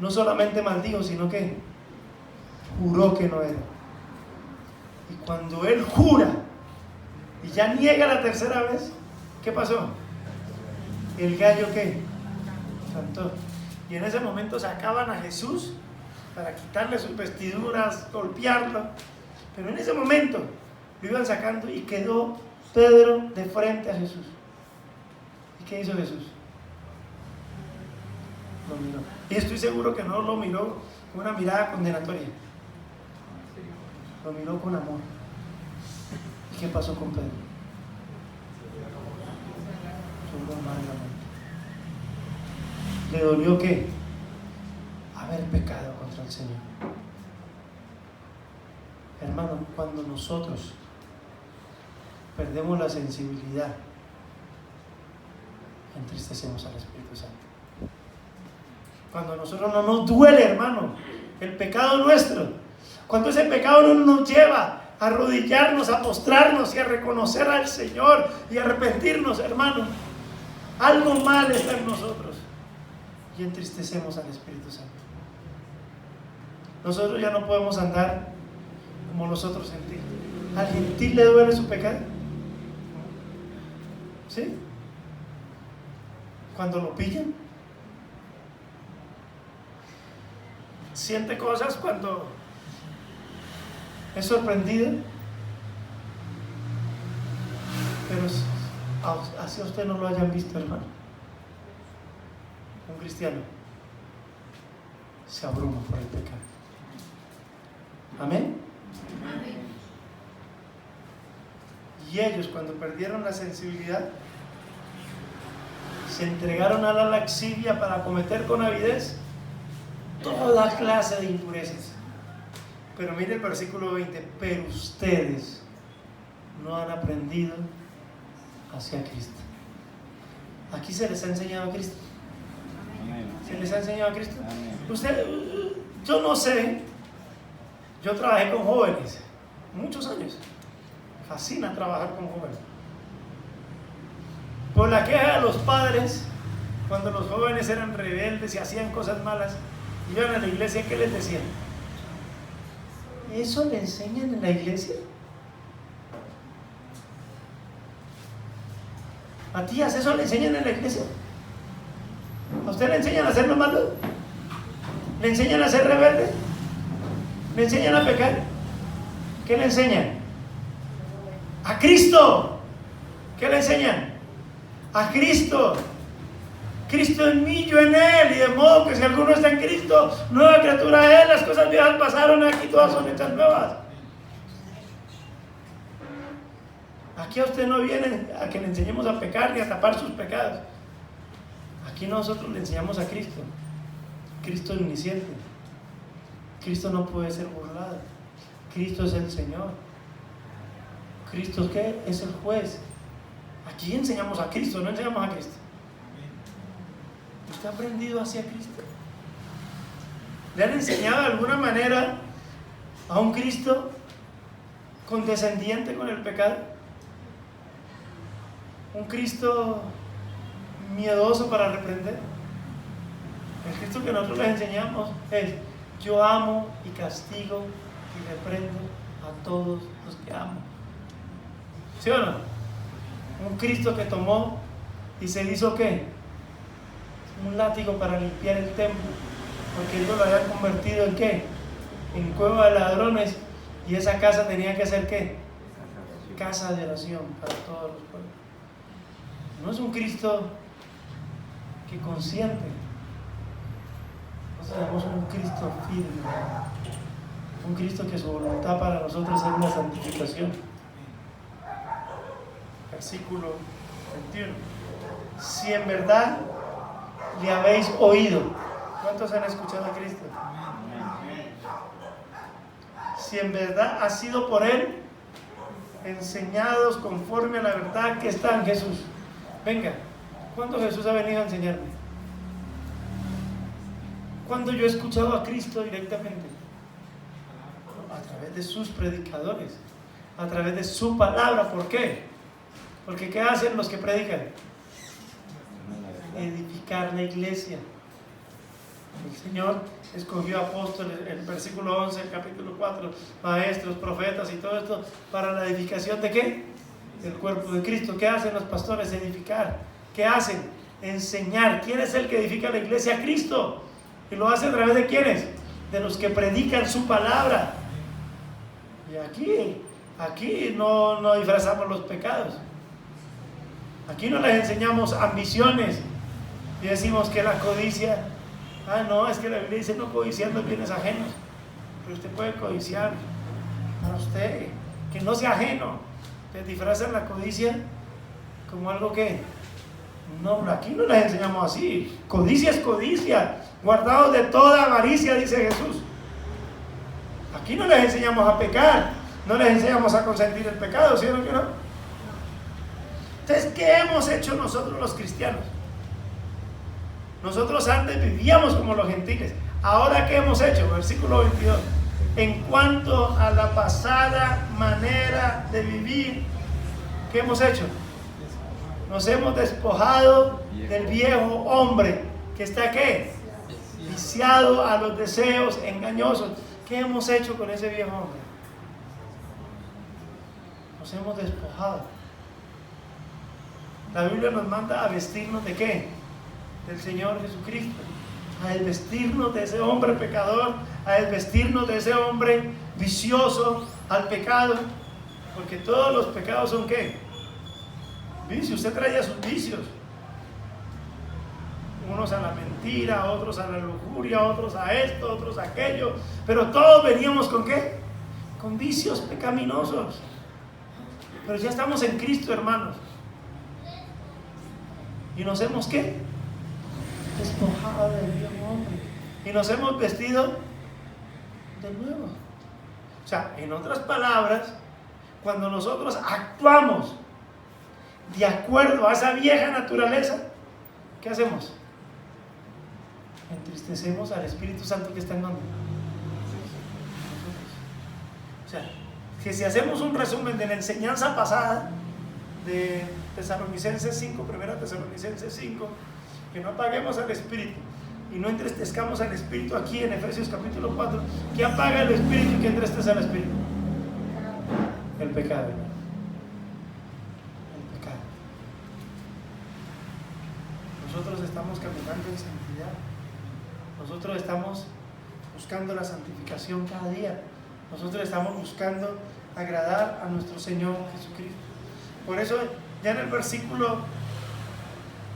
no solamente maldijo, sino que juró que no era. Y cuando él jura y ya niega la tercera vez, ¿qué pasó? El gallo ¿qué? Cantó. Y en ese momento sacaban a Jesús para quitarle sus vestiduras, golpearlo. Pero en ese momento lo iban sacando y quedó Pedro de frente a Jesús. ¿Y qué hizo Jesús? Lo miró. Y estoy seguro que no lo miró con una mirada condenatoria. Lo miró con amor. ¿Y qué pasó con Pedro? Lloró amargamente. ¿Le dolió qué? Haber pecado contra el Señor. Hermano, cuando nosotros perdemos la sensibilidad, entristecemos al Espíritu Santo. Cuando a nosotros no nos duele, hermano, el pecado nuestro, cuando ese pecado no nos lleva a arrodillarnos, a postrarnos y a reconocer al Señor y a arrepentirnos, hermano, algo mal está en nosotros y entristecemos al Espíritu Santo. Nosotros ya no podemos andar como los otros gentiles. ¿Al gentil le duele su pecado? ¿Sí? Cuando lo pillan, siente cosas cuando es sorprendido, pero así a usted no lo hayan visto, hermano. Un cristiano se abruma por el pecado. Amén. Amén. Y ellos, cuando perdieron la sensibilidad, se entregaron a la laxivia para cometer con avidez toda clase de impurezas. Pero mire el versículo 20, pero ustedes no han aprendido hacia Cristo. Aquí se les ha enseñado a Cristo. ¿Se les ha enseñado a Cristo? Usted, yo no sé, yo trabajé con jóvenes muchos años. Me fascina trabajar con jóvenes. Por la queja de los padres, cuando los jóvenes eran rebeldes y hacían cosas malas, iban a la iglesia, ¿qué les decían? ¿Eso le enseñan en la iglesia? Matías, ¿eso le enseñan en la iglesia? ¿A usted le enseñan a ser lo malo? ¿Le enseñan a ser rebelde? ¿Le enseñan a pecar? ¿Qué le enseñan? ¡A Cristo! ¿Qué le enseñan? ¡A Cristo! Cristo en mí, yo en Él, y de modo que si alguno está en Cristo, nueva criatura es, las cosas viejas pasaron, aquí todas son hechas nuevas. Aquí a usted no viene a que le enseñemos a pecar ni a tapar sus pecados. Aquí nosotros le enseñamos a Cristo. Cristo es omnisciente. Cristo no puede ser burlado. Cristo es el Señor. ¿Cristo qué? Es el juez. Aquí enseñamos a Cristo, no enseñamos a Cristo. ¿Usted ha aprendido hacia Cristo? ¿Le han enseñado de alguna manera a un Cristo condescendiente con el pecado? ¿Un Cristo miedoso para reprender? El Cristo que nosotros les enseñamos es: yo amo y castigo y reprendo a todos los que amo. ¿Sí o no? Un Cristo que tomó y se hizo ¿qué? Un látigo para limpiar el templo, porque ellos lo habían convertido en ¿qué? En cueva de ladrones, y esa casa tenía que ser ¿qué? Casa de oración para todos los pueblos. No es un Cristo que consiente. Nosotros tenemos un Cristo firme, un Cristo que su voluntad para nosotros es la santificación. Versículo 21. Si en verdad le habéis oído. ¿Cuántos han escuchado a Cristo? Si en verdad ha sido por Él enseñados conforme a la verdad que está en Jesús. Venga, ¿cuándo Jesús ha venido a enseñarme? ¿Cuándo yo he escuchado a Cristo directamente? A través de sus predicadores, a través de su palabra. ¿Por qué? Porque ¿qué hacen los que predican? Edificar la iglesia. El Señor escogió apóstoles, el versículo 11, el capítulo 4, maestros, profetas y todo esto para la edificación ¿de qué? Del cuerpo de Cristo. ¿Qué hacen los pastores? Edificar. ¿Qué hacen? Enseñar. ¿Quién es el que edifica la iglesia? Cristo. ¿Y lo hace a través de quiénes? De los que predican su palabra. Y aquí no disfrazamos los pecados. Aquí no les enseñamos ambiciones y decimos que la codicia, no, es que la Biblia dice no codiciar los bienes ajenos, pero usted puede codiciar para usted, que no sea ajeno. Les disfrazan la codicia como algo que no, aquí no les enseñamos así. Codicia es codicia, guardados de toda avaricia, dice Jesús. Aquí no les enseñamos a pecar, no les enseñamos a consentir el pecado, ¿sí o no que no? Entonces, ¿qué hemos hecho nosotros los cristianos? Nosotros antes vivíamos como los gentiles. Ahora, ¿qué hemos hecho? Versículo 22. En cuanto a la pasada manera de vivir, ¿qué hemos hecho? Nos hemos despojado del viejo hombre que está ¿qué? Viciado a los deseos engañosos. ¿Qué hemos hecho con ese viejo hombre? Nos hemos despojado. La Biblia nos manda a vestirnos ¿de qué? Del Señor Jesucristo. A desvestirnos de ese hombre pecador, a desvestirnos de ese hombre vicioso al pecado, porque todos los pecados son ¿qué? Vicios. Usted traía sus vicios, unos a la mentira, otros a la lujuria, otros a esto, otros a aquello, pero todos veníamos ¿con qué? Con vicios pecaminosos. Pero ya estamos en Cristo, hermanos, y nos hemos ¿qué? Despojado del viejo hombre y nos hemos vestido de nuevo. O sea, en otras palabras, cuando nosotros actuamos de acuerdo a esa vieja naturaleza, ¿qué hacemos? Entristecemos al Espíritu Santo que está en nosotros. O sea, que si hacemos un resumen de la enseñanza pasada de Tesalonicenses 5, primera Tesalonicenses 5, que no apaguemos al Espíritu y no entristezcamos al Espíritu. Aquí en Efesios capítulo 4, ¿qué apaga el Espíritu y qué entristece al Espíritu? El pecado. El pecado. estamos caminando en santidad. Nosotros estamos buscando la santificación cada día. Nosotros estamos buscando agradar a nuestro Señor Jesucristo. Por eso, ya en el versículo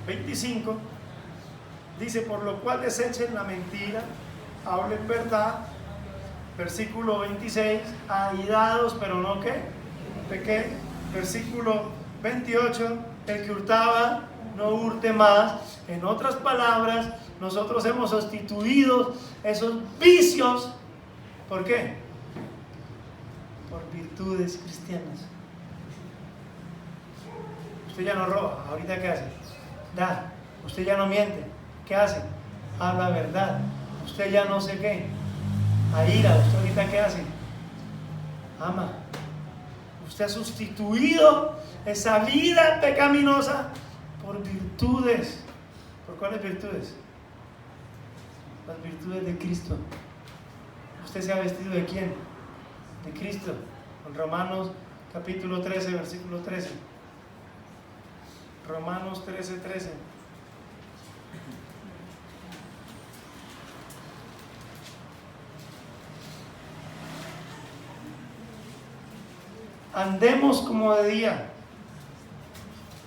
25, dice: por lo cual desechen la mentira, hablen verdad. Versículo 26, airados, pero no ¿qué? Pequé. Versículo 28, el que hurtaba, no hurte más. En otras palabras, nosotros hemos sustituido esos vicios. ¿Por qué? Por virtudes cristianas. Usted ya no roba, ¿ahorita qué hace? Da. Usted ya no miente, ¿qué hace? Habla verdad. Usted ya no sé qué, aira. ¿Usted ahorita qué hace? Ama. Usted ha sustituido esa vida pecaminosa por virtudes. ¿Por cuáles virtudes? Las virtudes de Cristo. ¿Usted se ha vestido de quién? De Cristo. En Romanos capítulo 13, versículo 13. Romanos 13, 13. Andemos como de día.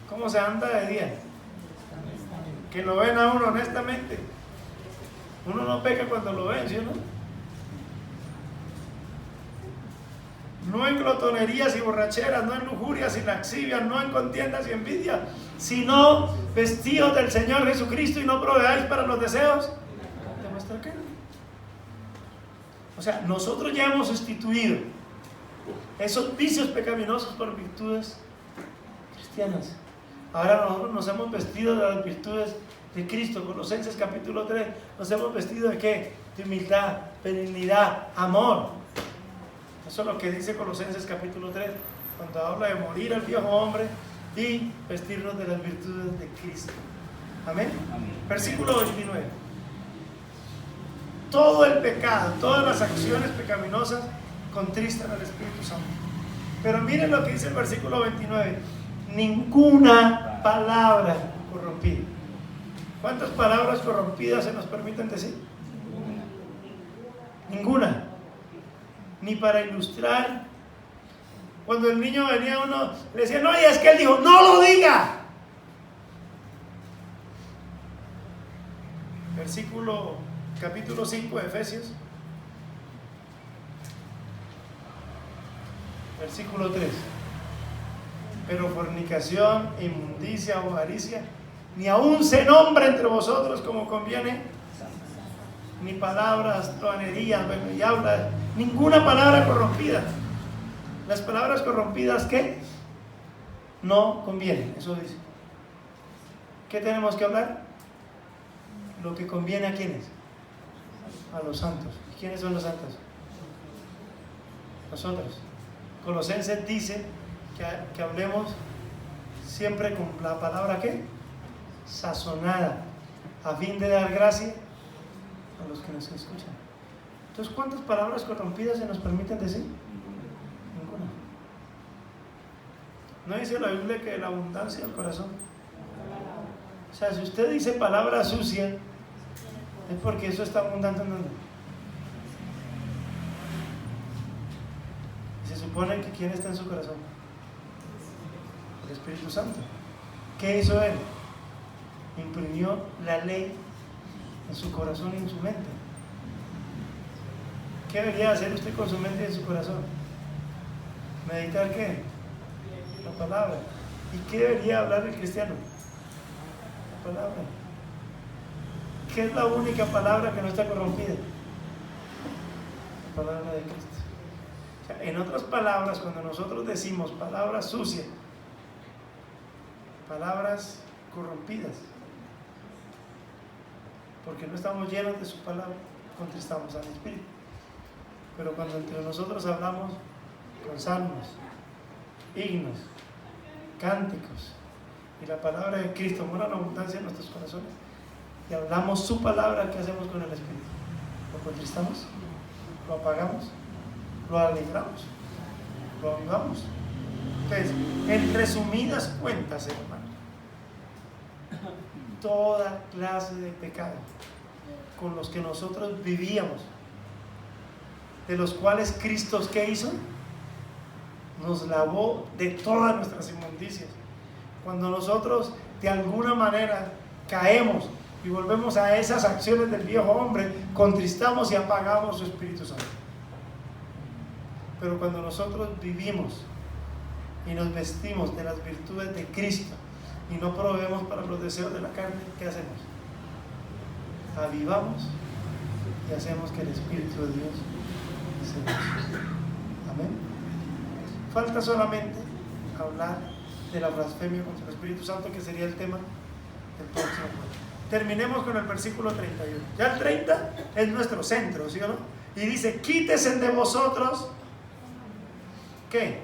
¿Cómo se anda de día? Que lo ven a uno honestamente. Uno no peca cuando lo ven, ¿sí o no? No en glotonerías y borracheras, no en lujurias y laxivias, no en contiendas y envidias, sino vestidos del Señor Jesucristo y no proveáis para los deseos de vuestra carne. O sea, nosotros ya hemos sustituido esos vicios pecaminosos por virtudes cristianas. Ahora nosotros nos hemos vestido de las virtudes de Cristo. Colosenses capítulo 3, nos hemos vestido de ¿qué? De humildad, benignidad, amor. Eso es lo que dice Colosenses capítulo 3, cuando habla de morir al viejo hombre y vestirnos de las virtudes de Cristo. Amén. Amén. Versículo 29. Todo el pecado, todas las acciones pecaminosas contristan al Espíritu Santo. Pero miren lo que dice el versículo 29. Ninguna palabra corrompida. ¿Cuántas palabras corrompidas se nos permiten decir? Ninguna. Ni para ilustrar. Cuando el niño venía, uno le decía: no, y es que él dijo, no lo diga. Capítulo 5 de Efesios, versículo 3. Pero fornicación, inmundicia o avaricia, ni aun se nombra entre vosotros como conviene, ni palabras, truanerías, y habla, ninguna palabra corrompida. Las palabras corrompidas, ¿qué? No convienen, eso dice. ¿Qué tenemos que hablar? Lo que conviene a ¿quiénes? A los santos. ¿Y quiénes son los santos? Nosotros. Colosenses dice que hablemos siempre con la palabra ¿qué? Sazonada, a fin de dar gracia a los que nos escuchan. Entonces, ¿cuántas palabras corrompidas se nos permiten decir? Ninguna. ¿No dice la Biblia que la abundancia del corazón? O sea, si usted dice palabra sucia, es porque eso está abundando en donde. Y se supone que ¿quién está en su corazón? El Espíritu Santo. ¿Qué hizo Él? Imprimió la ley en su corazón y en su mente. ¿Qué debería hacer usted con su mente y en su corazón? ¿Meditar qué? La palabra. ¿Y qué debería hablar el cristiano? La palabra. ¿Qué es la única palabra que no está corrompida? La palabra de Cristo. O sea, en otras palabras, cuando nosotros decimos palabras sucias, palabras corrompidas, porque no estamos llenos de su palabra, contristamos al Espíritu. Pero cuando entre nosotros hablamos con salmos, himnos, cánticos, y la palabra de Cristo mora en abundancia en nuestros corazones, y hablamos su palabra, ¿qué hacemos con el Espíritu? ¿Lo contristamos? ¿Lo apagamos? ¿Lo alegramos? ¿Lo avivamos? Entonces, en resumidas cuentas, hermano, toda clase de pecado con los que nosotros vivíamos, de los cuales Cristo, ¿qué hizo? Nos lavó de todas nuestras inmundicias. Cuando nosotros de alguna manera caemos y volvemos a esas acciones del viejo hombre, contristamos y apagamos su Espíritu Santo. Pero cuando nosotros vivimos y nos vestimos de las virtudes de Cristo y no proveemos para los deseos de la carne, ¿qué hacemos? Avivamos y hacemos que el Espíritu de Dios se goce. Amén. Falta solamente hablar de la blasfemia contra el Espíritu Santo, que sería el tema del próximo jueves. Terminemos con el versículo 31. Ya el 30 es nuestro centro, ¿sí o no? Y dice: quítese de vosotros, ¿qué?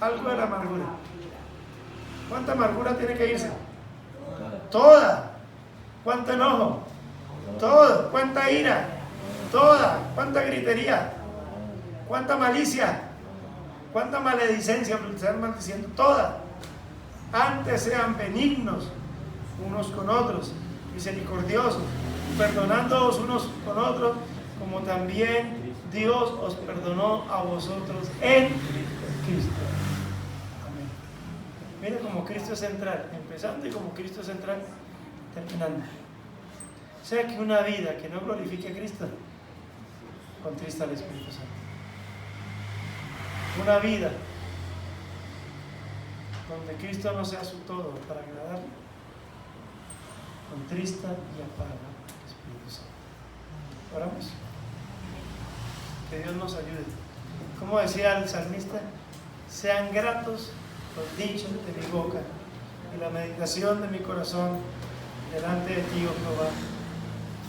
Algo de la amargura. ¿Cuánta amargura tiene que irse? Toda. ¿Cuánto enojo? Todo. ¿Cuánta ira? Toda. ¿Cuánta gritería? ¿Cuánta malicia? ¿Cuánta maledicencia? Están maldiciendo. Toda. Antes sean benignos unos con otros, misericordiosos, perdonándoos unos con otros, como también Dios os perdonó a vosotros en Cristo. Amén. Mira como Cristo es central, empezando, y como Cristo es central, terminando. O sea que una vida que no glorifique a Cristo contrista al Espíritu Santo. Una vida donde Cristo no sea su todo para agradarle, contrista y apaga el Espíritu Santo. Oramos. Que Dios nos ayude. Como decía el salmista: sean gratos los dichos de mi boca y la meditación de mi corazón delante de ti, oh Jehová,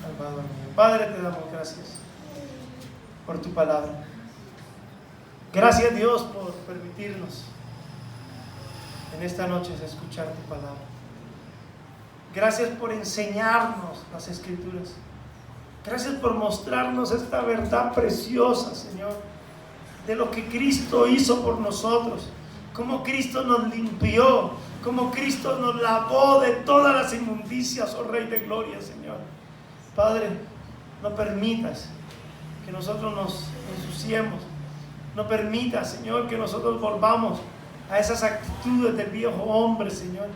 Salvador mío. Padre, te damos gracias por tu palabra. Gracias, Dios, por permitirnos en esta noche escuchar tu palabra. Gracias por enseñarnos las Escrituras. Gracias por mostrarnos esta verdad preciosa, Señor, de lo que Cristo hizo por nosotros, cómo Cristo nos limpió, cómo Cristo nos lavó de todas las inmundicias, oh Rey de Gloria, Señor. Padre, no permitas que nosotros nos ensuciemos. No permitas, Señor, que nosotros volvamos a esas actitudes del viejo hombre, Señor.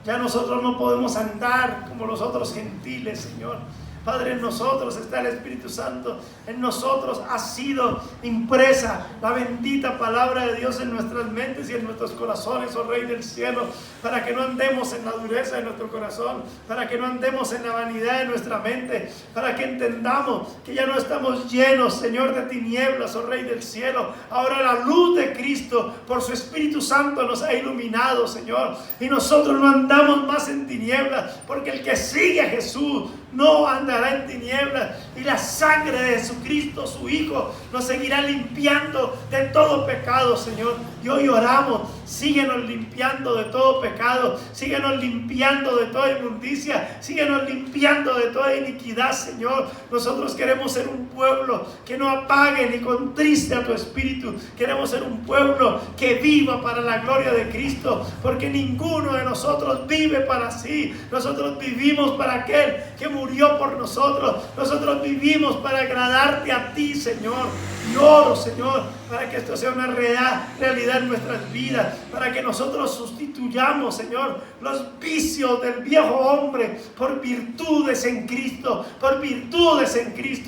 Ya nosotros no podemos andar como los otros gentiles, Señor. Padre, en nosotros está el Espíritu Santo, en nosotros ha sido impresa la bendita palabra de Dios en nuestras mentes y en nuestros corazones, oh Rey del cielo, para que no andemos en la dureza de nuestro corazón, para que no andemos en la vanidad de nuestra mente, para que entendamos que ya no estamos llenos, Señor, de tinieblas, oh Rey del cielo. Ahora la luz de Cristo por su Espíritu Santo nos ha iluminado, Señor, y nosotros no andamos más en tinieblas, porque el que sigue a Jesús no andará en tinieblas, y la sangre de Jesucristo, su Hijo, nos seguirá limpiando de todo pecado, Señor. Y hoy oramos: síguenos limpiando de todo pecado, síguenos limpiando de toda inmundicia, síguenos limpiando de toda iniquidad, Señor. Nosotros queremos ser un pueblo que no apague ni contriste a tu Espíritu. Queremos ser un pueblo que viva para la gloria de Cristo, porque ninguno de nosotros vive para sí. Nosotros vivimos para aquel que murió por nosotros. Nosotros vivimos para agradarte a ti, Señor. Y oro, Señor, para que esto sea una realidad en nuestras vidas, para que nosotros sustituyamos, Señor, los vicios del viejo hombre por virtudes en Cristo,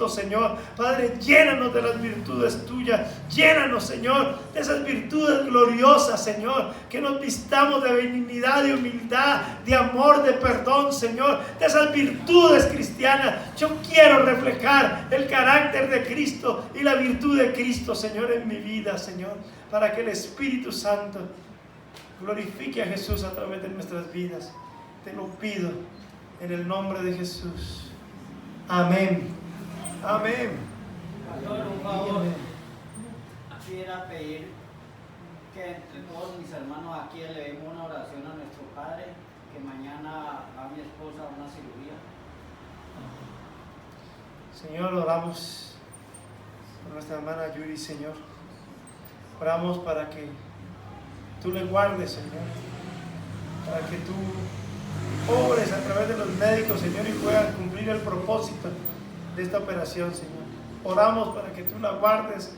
Señor. Padre, llénanos de las virtudes tuyas, llénanos, Señor, de esas virtudes gloriosas, Señor, que nos vistamos de benignidad, de humildad, de amor, de perdón, Señor, de esas virtudes cristianas. Yo quiero reflejar el carácter de Cristo y la virtud de Cristo, Señor, en mi vida, Señor, para que el Espíritu Santo glorifique a Jesús a través de nuestras vidas. Te lo pido en el nombre de Jesús. Amén. Amén. Pastor, un favor. Quisiera pedir que entre todos mis hermanos aquí elevemos una oración a nuestro Padre, que mañana va mi esposa a una cirugía. Señor, oramos por nuestra hermana Yuri, Señor. Oramos para que tú le guardes, Señor, para que tú obres a través de los médicos, Señor, y puedan cumplir el propósito de esta operación, Señor. Oramos para que tú la guardes,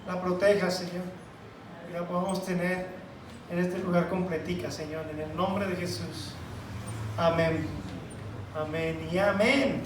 la protejas, Señor, y la podamos tener en este lugar completica, Señor, en el nombre de Jesús. Amén. Amén y amén.